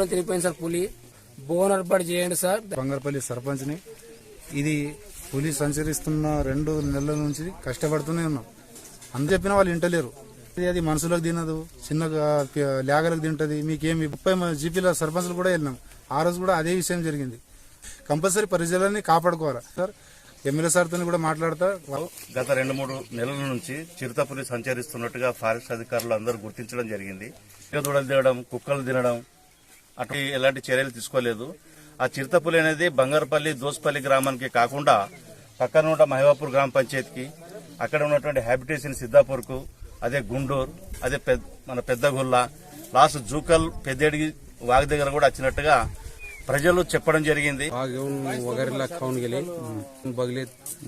లేగదూడని తిరిగిపోయింది సార్ పులి. బోన్ ఏర్పాటు చేయండి సార్. బంగారపల్లి సర్పంచ్ని. ఇది పులి సంచరిస్తున్న 2 నెలల నుంచి కష్టపడుతూనే ఉన్నాం. అందరూ చెప్పినా వాళ్ళు ఇంటలేరు. అది మనుషులకు తినదు, చిన్నగా లేగలకు తింటది. మీకేమి 30 జీపీల సర్పంచ్లు కూడా వెళ్ళినాం. ఆ రోజు కూడా అదే విషయం జరిగింది. కంపల్సరీ పరిసరాలని కాపాడుకోవాలి సార్. ఎమ్మెల్యే సార్తో కూడా మాట్లాడతా. గత 2-3 నెలల నుంచి చిరుతపులి సంచరిస్తున్నట్టుగా ఫారెస్ట్ అధికారులు అందరూ గుర్తించడం జరిగింది. దూడలు తినడం, కుక్కలు తినడం అటు ఎలాంటి చర్యలు తీసుకోలేదు. ఆ చిరుతపులి అనేది బంగారపల్లి దోస్పల్లి గ్రామానికి కాకుండా పక్కన ఉన్న మహివాపూర్ గ్రామ పంచాయతీకి, అక్కడ ఉన్నటువంటి హ్యాబిటేషన్ సిద్దాపూర్కు, అదే గుండూరు, అదే మన పెద్దగుల్ల, లాస్ట్ జూకల్ పెద్దేడి వాగు దగ్గర కూడా వచ్చినట్టుగా प्रजలు చెప్పడం జరిగింది। घेऊन वगैरे ला खाऊन गेले बघले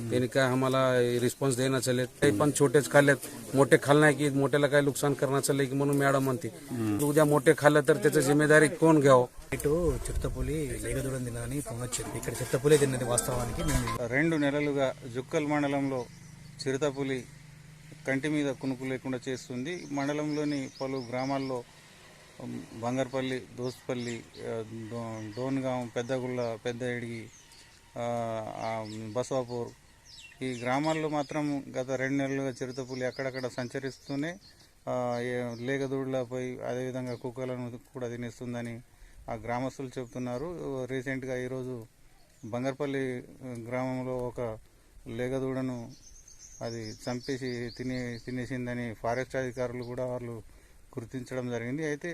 त्यांनी काय आम्हाला रिस्पॉन्स देना चले ते पण छोटेच खाल्लेत मोठे खाल नाही की मोठ्याला काय नुकसान करणार चालले की म्हणून मॅडम म्हणते उद्या मोठे खाल्ले तर त्याची जिम्मेदारी कोण घ्यावं। ఇటు చిరుతపులి లేగదూడని తినని పొంగొచ్చింది। ఇక్కడ చిరుతపులి తిన్నది వాస్తవానికి 2 నెలలుగా జుక్కల్ మండలంలో చిరుతపులి కంటి మీద కునుకు లేకుండా చేస్తుంది। మండలంలోని పలు గ్రామాల్లో బంగారపల్లి, దోస్పల్లి, డోన్గాం, పెద్దగుళ్ళ, పెద్ద ఎడిగి, బసవాపూర్ ఈ గ్రామాల్లో మాత్రం గత 2 నెలలుగా చిరుతపులి అక్కడక్కడ సంచరిస్తూనే లేగదూడలపై అదేవిధంగా కుక్కలను కూడా తినేస్తుందని ఆ గ్రామస్తులు చెబుతున్నారు। రీసెంట్గా ఈరోజు బంగారపల్లి గ్రామంలో ఒక లేగదూడను అది చంపేసి తినేసిందని ఫారెస్ట్ అధికారులు కూడా వాళ్ళు గుర్తించడం జరిగింది। అయితే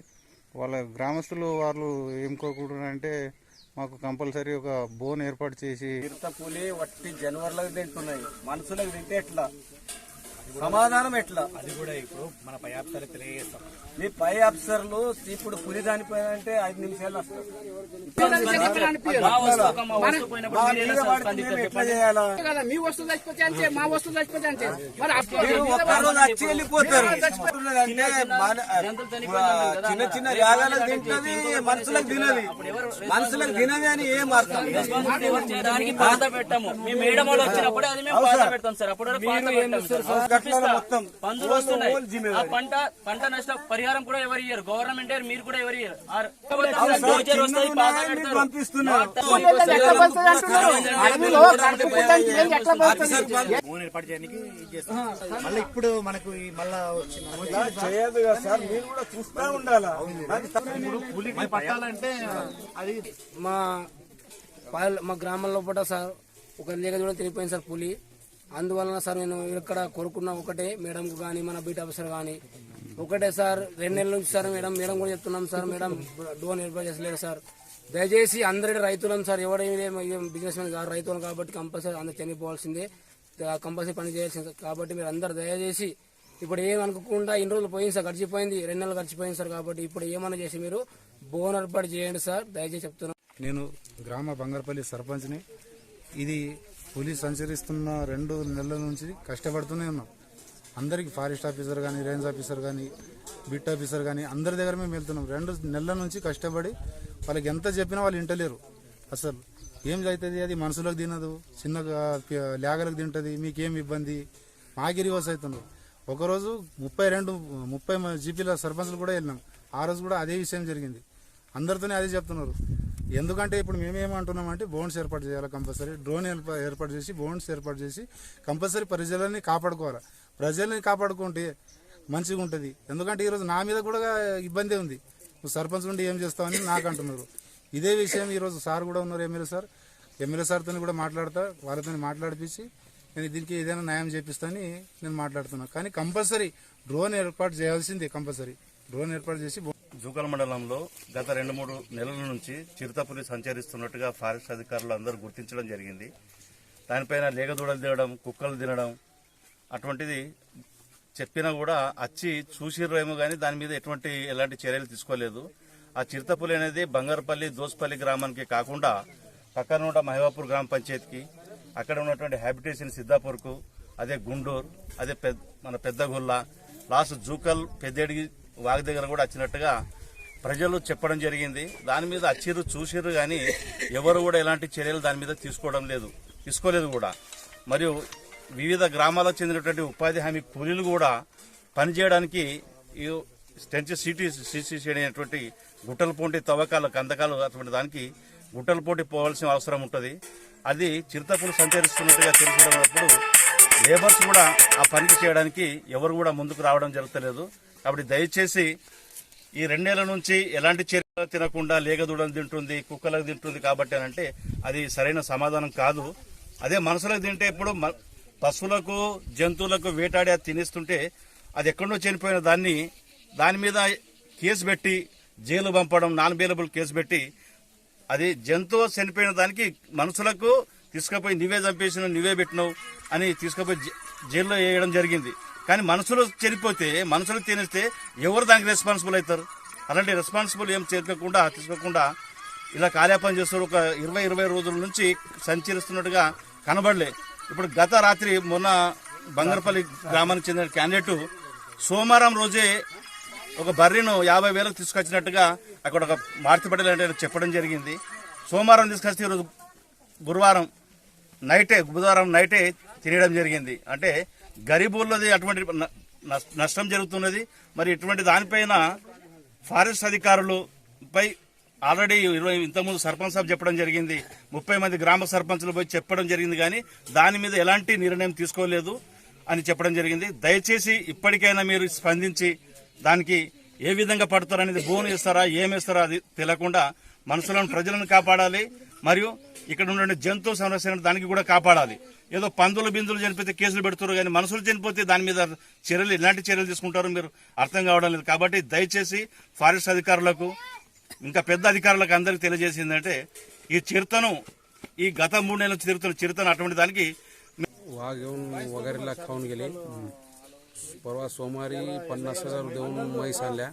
వాళ్ళ గ్రామస్తులు వాళ్ళు ఏం కోరుకుంటున్నారంటే మాకు కంపల్సరీ ఒక బోన్ ఏర్పాటు చేసి చిరుతపులి వట్టి జనవరులకు తింటున్నాయి, మనుషులకు తింటే ఎట్లా సమాధానం ఎట్లా? అది కూడా ఇప్పుడు మన పై ఆఫీసర్ తెలియజేస్తాం। మీ పై ఆఫీసర్లు ఇప్పుడు పులి చనిపోయిందంటే 5 నిమిషాలు వస్తారు। ఎట్లా చేయాలా? వచ్చి వెళ్ళిపోతారు। చిన్న చిన్న యాగాలకు తింటది, మనుషులకు తినది, మనుషులకు తినది అని ఏం అర్థం? పంట నష్ట పరిహారం కూడా ఎవరు ఇయ్యారు, గవర్నమెంట్ మీరు కూడా ఎవరు ఇయ్యారు। ఏర్పాటు చేయడానికి మళ్ళీ ఇప్పుడు మనకు మళ్ళా చేయదు కదా సార్, మీరు కూడా చూస్తూ ఉండాలా? పులికి పట్టాలంటే అది మా గ్రామంలో పూట సార్ ఒక లేగదూడ తిరిగిపోయింది సార్ పులి। అందువలన సార్ నేను ఇక్కడ కోరుకున్న ఒకటే, మేడంకు కానీ మన బీట్ ఆఫీసర్ కానీ ఒకటే సార్, 2 నెలల నుంచి సార్ మేడం కూడా చెప్తున్నాం సార్, మేడం డోన్ ఏర్పాటు చేసలేదు సార్। దయచేసి అందరి రైతులం సార్, ఎవరైనా బిజినెస్ మ్యాన్ కాదు, రైతులు కాబట్టి కంపల్సరీ అందరు చనిపోవాల్సిందే, కంపల్సరీ పని చేయాల్సిందే। కాబట్టి మీరు అందరు దయచేసి ఇప్పుడు ఏమనుకోకుండా ఇన్ని రోజులు పోయింది సార్, గడిచిపోయింది 2 నెలలు గడిచిపోయింది సార్। కాబట్టి ఇప్పుడు ఏమన్నా చేసి మీరు బోన్ ఏర్పాటు చేయండి సార్, దయచేసి చెప్తున్నాను। నేను గ్రామ బంగారపల్లి సర్పంచ్ని। ఇది పులి సంచరిస్తున్న 2 నెలల నుంచి కష్టపడుతూనే ఉన్నాం। అందరికి ఫారెస్ట్ ఆఫీసర్ కానీ, రేంజ్ ఆఫీసర్ కానీ, బిట్ ఆఫీసర్ కానీ అందరి దగ్గర మేము వెళ్తున్నాం। 2 నెలల నుంచి కష్టపడి వాళ్ళకి ఎంత చెప్పినా వాళ్ళు ఇంటలేరు। అసలు ఏం అవుతుంది, అది మనుషులకు తినదు, చిన్నగా లేగలకు తింటది, మీకేం ఇబ్బంది, మాకి రివర్స్ అవుతున్నారు। ఒకరోజు 30 జీపీల సర్పంచ్లు కూడా వెళ్ళినాం। ఆ రోజు కూడా అదే విషయం జరిగింది, అందరితోనే అదే చెప్తున్నారు। ఎందుకంటే ఇప్పుడు మేమేమంటున్నామంటే బోన్స్ ఏర్పాటు చేయాలి, కంపల్సరీ డ్రోన్ ఏర్పాటు చేసి బోన్స్ ఏర్పాటు చేసి కంపల్సరీ ప్రజలని కాపాడుకోవాలి। ప్రజల్ని కాపాడుకుంటే మంచిగా ఉంటుంది। ఎందుకంటే ఈరోజు నా మీద కూడా ఇబ్బంది ఉంది, నువ్వు సర్పంచ్ నుండి ఏం చేస్తావని నాకు అంటున్నారు। ఇదే విషయం ఈరోజు సార్ కూడా ఉన్నారు, ఎమ్మెల్యే సార్తో కూడా మాట్లాడతా, వాళ్ళతో మాట్లాడిపించి నేను దీనికి ఏదైనా న్యాయం చేపిస్తానని నేను మాట్లాడుతున్నాను। కానీ కంపల్సరీ డ్రోన్ ఏర్పాటు చేయాల్సిందే, కంపల్సరీ డ్రోన్ ఏర్పాటు చేసి। జూకల్ మండలంలో గత 2-3 నెలల నుంచి చిరుతపులి సంచరిస్తున్నట్టుగా ఫారెస్ట్ అధికారులు అందరూ గుర్తించడం జరిగింది। దానిపైన లేగదూడలు తినడం, కుక్కలు తినడం అటువంటిది చెప్పినా కూడా వచ్చి చూసిర్రేమో కానీ దాని మీద ఎలాంటి చర్యలు తీసుకోలేదు। ఆ చిరుతపులి అనేది బంగారపల్లి, దోస్పల్లి గ్రామానికి కాకుండా పక్కన ఉన్న మహివాపూర్ గ్రామ పంచాయతీకి, అక్కడ ఉన్నటువంటి హ్యాబిటేషన్ సిద్దాపూర్కు, అదే గుండూరు, అదే మన పెద్దగుల్ల, లాస్ట్ జూకల్ పెద్దేడి వాగు దగ్గర కూడా వచ్చినట్టుగా ప్రజలు చెప్పడం జరిగింది। దాని మీద అచ్చిర్రు చూసిర్రు కానీ ఎవరు కూడా ఎలాంటి చర్యలు దాని మీద తీసుకోలేదు కూడా। మరియు వివిధ గ్రామాలకు చెందినటువంటి ఉపాధి హామీ కూలీలు కూడా పనిచేయడానికి స్టెంచ్ సిసిసి అనేటువంటి గుట్టల పోటీ తవ్వకాలు కందకాలు అటువంటి దానికి గుట్టల పోటీ పోవాల్సిన అవసరం ఉంటుంది. అది చిరుతపులు సంచరిస్తున్నట్టుగా తెలిసినప్పుడు లేబర్స్ కూడా ఆ పనికి చేయడానికి ఎవరు కూడా ముందుకు రావడం జరుగుతలేదు. కాబట్టి దయచేసి ఈ 2 నెలల నుంచి ఎలాంటి చర్యలు తినకుండా లేగదూడలు తింటుంది, కుక్కలకు తింటుంది కాబట్టి అని అంటే అది సరైన సమాధానం కాదు. అదే మనుషులకు తింటే ఇప్పుడు పశువులకు జంతువులకు వేటాడి అది తినేస్తుంటే అది ఎక్కడో చనిపోయిన దాని మీద కేసు పెట్టి జైలు పంపడం, నాన్ బెయిలబుల్ కేసు పెట్టి అది జంతువు చనిపోయిన దానికి మనుషులకు తీసుకుపోయి నువ్వే చంపేసినావు, నువ్వే పెట్టినావు అని తీసుకుపోయి జైల్లో వేయడం జరిగింది. కానీ మనుషులు చనిపోతే మనుషులు తినేస్తే ఎవరు దానికి రెస్పాన్సిబుల్ అవుతారు? అలాంటి రెస్పాన్సిబుల్ ఏం తీసుకోకుండా ఇలా కార్యాపన చేస్తారు. ఒక 20 రోజుల నుంచి సంచరిస్తున్నట్టుగా కనబడలే. ఇప్పుడు గత రాత్రి మొన్న బంగారపల్లి గ్రామానికి చెందిన క్యాండిడేట్ సోమవారం రోజే ఒక బర్రెను 50,000కు తీసుకొచ్చినట్టుగా అక్కడ ఒక మార్చిపడ్డ చెప్పడం జరిగింది. సోమవారం తీసుకొస్తే ఈరోజు బుధవారం నైటే తినడం జరిగింది. అంటే గరీబుల్లది అటువంటి నష్టం జరుగుతున్నది. మరి ఇటువంటి దానిపైన ఫారెస్ట్ అధికారులపై ఆల్రెడీ ఇంతకుముందు సర్పంచ్ సాబ్ చెప్పడం జరిగింది, 30 మంది గ్రామ సర్పంచులు పోయి చెప్పడం జరిగింది. కానీ దాని మీద ఎలాంటి నిర్ణయం తీసుకోలేదు అని చెప్పడం జరిగింది. దయచేసి ఇప్పటికైనా మీరు స్పందించి దానికి ఏ విధంగా పడతారనేది బోను ఇస్తారా ఏమిస్తారా అది తెలియకుండా మనుషులను ప్రజలను కాపాడాలి. మరియు ఇక్కడ ఉండే జంతు సంరక్షణ దానికి కూడా కాపాడాలి. ఏదో పందులు బిందులు చనిపోతే కేసులు పెడుతున్నారు కానీ మనుషులు చనిపోతే దాని మీద ఎలాంటి చర్యలు తీసుకుంటారో మీరు అర్థం కావడం లేదు. కాబట్టి దయచేసి ఫారెస్ట్ అధికారులకు ఇంకా పెద్ద అధికారులకు అందరికీ తెలియజేసిందంటే ఈ చిరుతను ఈ గత 3 నెలల నుంచి తిరుగుతున్న चिरतन अటువంటి దానికి वाघ येऊन वगैरेला खाऊन गेले. परवा सोमवारी 50,000 देऊन म्हैस आणल्या.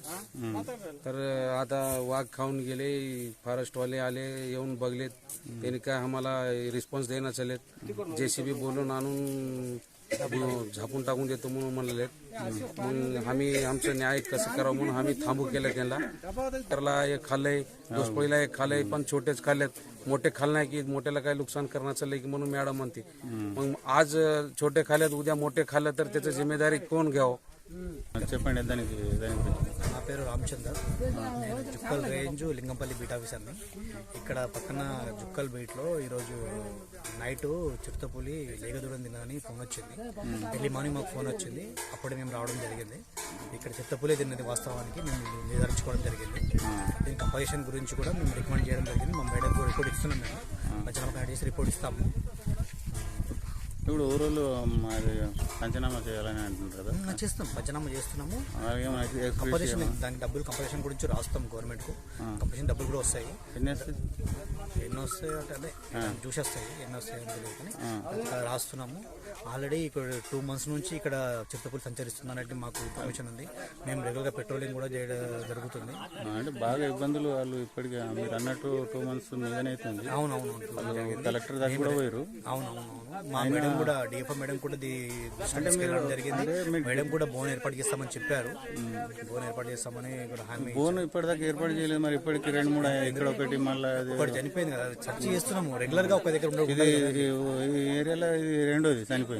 तर आता वाघ खाऊन गेले. फॉरेस्टवाले आले, येऊन बघलेत. त्यांनी काय आम्हाला रिस्पॉन्स देणं चालेत. JCB बोलून आणून झापून टाकून देतो म्हणून म्हणलेत. मग आम्ही आमचं न्याय कसं करावं म्हणून आम्ही थांबू केलं त्यांना. त्याला एक खाल्लंय, दोसपळीला एक खाल्लंय, पण छोटेच खाल्लेत. मोठे खाल्ले नाही की मोठ्याला काय नुकसान करणार चाललंय की म्हणून मॅडम म्हणते. मग आज छोटे खाल्लेत, उद्या मोठे खाल्ले तर त्याची जिम्मेदारी कोण घ्यावं? చెప్పండి. దానికి నా పేరు రామచందర్. నేను జుక్కల్ రేంజ్ లింగంపల్లి బీట్ ఆఫీసర్ని. ఇక్కడ పక్కన జుక్కల్ బీట్లో ఈరోజు నైట్ చిరుతపులి లేగదూడం తిన్నదని ఫోన్ వచ్చింది. ఎర్లీ మార్నింగ్ మాకు ఫోన్ వచ్చింది. అప్పుడే మేము రావడం జరిగింది. ఇక్కడ చిరుతపులి తిన్నది వాస్తవానికి మేము నిర్ధారించుకోవడం జరిగింది. దీని కంపోజిషన్ గురించి కూడా మేము రికమెండ్ చేయడం జరిగింది. మా మేడంకు రిపోర్ట్ ఇస్తున్నాం. మేము పంచనామా చేసి రిపోర్ట్ ఇస్తాము. ఇప్పుడు ఊరోళ్ళు మరి పంచనామా చేయాలని అంటున్నారు కదా, చేస్తాం. పంచనామా చేస్తున్నాము. అలాగే కంపోజిషన్ దానికి డబ్బులు కంపోజిషన్ గురించి రాస్తాం గవర్నమెంట్కు. కంపోజిషన్ డబ్బులు కూడా వస్తాయి. ఎన్ని వస్తాయి అంటే అదే చూసేస్తాయి. ఎన్ని వస్తాయి అని తెలియదు కానీ రాస్తున్నాము. ఆల్రెడీ ఇక్కడ 2 months నుంచి ఇక్కడ చిరుతపులి సంచరిస్తుందన్నట్టు మాకు ఇన్ఫర్మేషన్ ఉంది. మేము రెగ్యులర్గా పెట్రోలింగ్ కూడా చేయడం జరుగుతుంది. అంటే బాగా ఇబ్బందులు వాళ్ళు ఇప్పటికే మీరు అన్నట్టు 2 months మీదనే అవుతుంది. అవునవును. కలెక్టర్ దగ్గర కూడా పోయారు. అవునవును. మా మేడం కూడా DFO మేడం కూడా తీసుకెళ్ళడం జరిగింది. మేడం కూడా బోన్ ఏర్పాటు చేస్తామని చెప్పారు. బోన్ ఏర్పాటు చేస్తామని కూడా హామీ. బోన్ ఇప్పటిదాకా ఏర్పాటు చేయలేదు. మరి ఇప్పటికి 2-3 ఇక్కడ ఒకటి మళ్ళీ ఒకటి చనిపోయింది కదా, సెర్చ్ చేస్తున్నాము. రెగ్యులర్ గా ఒక దగ్గర ఉండదు. ఈ ఏరియాలో ఇది రెండోది చనిపోయింది.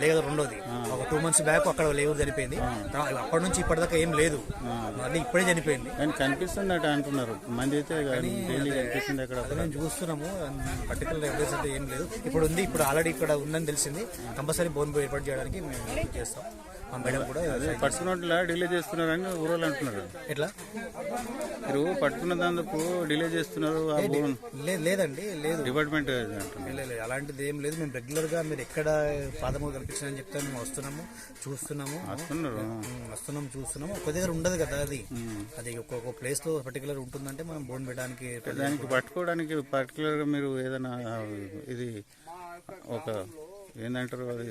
లేదు రెండోది. ఒక 2 months బ్యాక్ అక్కడ లేవు చనిపోయింది. అప్పటి నుంచి ఇప్పటిదాకా ఏం లేదు. మళ్ళీ ఇప్పుడే చనిపోయింది. కానీ కనిపిస్తుంది అట అంటున్నారు మంది అయితే. డైలీ కనిపిస్తుంది అక్కడ. మేము చూస్తున్నాము. పర్టికులర్ ఎవిడెన్స్ అయితే ఏం లేదు. ఇప్పుడు ఉంది. ఇప్పుడు ఆల్రెడీ ఇక్కడ ఉందని తెలిసింది. కంపల్సరీ బోన్ ఏర్పాటు చేయడానికి మేము చేస్తాం. మా మేడం కూడా పట్టుకున్నట్లా డిలే చేస్తున్నారని ఊరోళ్ళు అంటున్నారు. ఎట్లా మీరు పట్టుకున్న దాందుకు డిలే చేస్తున్నారు? లేదండి, లేదు. డిపార్ట్మెంట్ లేదు, అలాంటిది ఏం లేదు. మేము రెగ్యులర్ గా మీరు ఎక్కడ పాదము కనిపించిందని చెప్తే మేము వస్తున్నాము, చూస్తున్నాము. చూస్తున్నాము. ఒక దగ్గర ఉండదు కదా అది ఒక్కొక్క ప్లేస్ లో పర్టికులర్ ఉంటుందంటే మనం బోన్ పెట్టడానికి దానికి పట్టుకోవడానికి పర్టికులర్ గా మీరు ఏదైనా ఇది ఒక ఏంటంటారు అది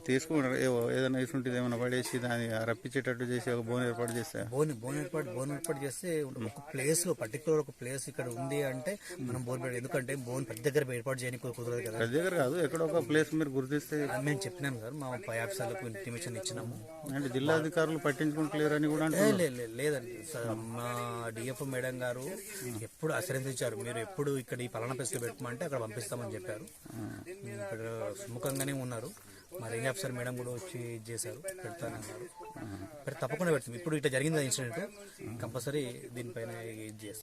తీసుకుంటారు. ఏదైనా ఇసుంటిది ఏమైనా పడేసి దాన్ని రప్పించేటట్టు చేసి ఒక బోన్ ఏర్పాటు చేస్తే బోన్ ఏర్పాటు చేస్తే ఒక ప్లేస్ లో పర్టికులర్ ఒక ప్లేస్ ఇక్కడ ఉంది అంటే మనం బోన్ పెట్టాలి. ఎందుకంటే బోన్ పెద్ద దగ్గర ఏర్పాటు చేయడానికి కుదరదు కదా. పెద్ద దగ్గర కాదు, ఎక్కడ ఒక ప్లేస్ మీరు గుర్తిస్తే. మేము చెప్పినాం సార్, మా పై ఆఫీసర్లకు ఇంటిమేషన్ ఇచ్చినాము. అంటే జిల్లా అధికారులు పట్టించుకుంటలేరని కూడా లేదండి. మా DFO మేడం గారు ఎప్పుడు ఆశ్రయించారు. మీరు ఎప్పుడు ఇక్కడ ఈ పలానా ప్లేస్ లో పెట్టమంటే అక్కడ పంపిస్తామని చెప్పారు. ఇక్కడ సుముఖంగానే ఉన్నారు. మా రేంజ్ ఆఫీసర్ మేడం కూడా వచ్చి ఇది చేశారు, పెడతానన్నారు. తప్పకుండా పెడతాం. ఇప్పుడు ఇట్లా జరిగింది ఇన్సిడెంట్, కంపల్సరీ దీనిపైన ఇది చేస్తాం.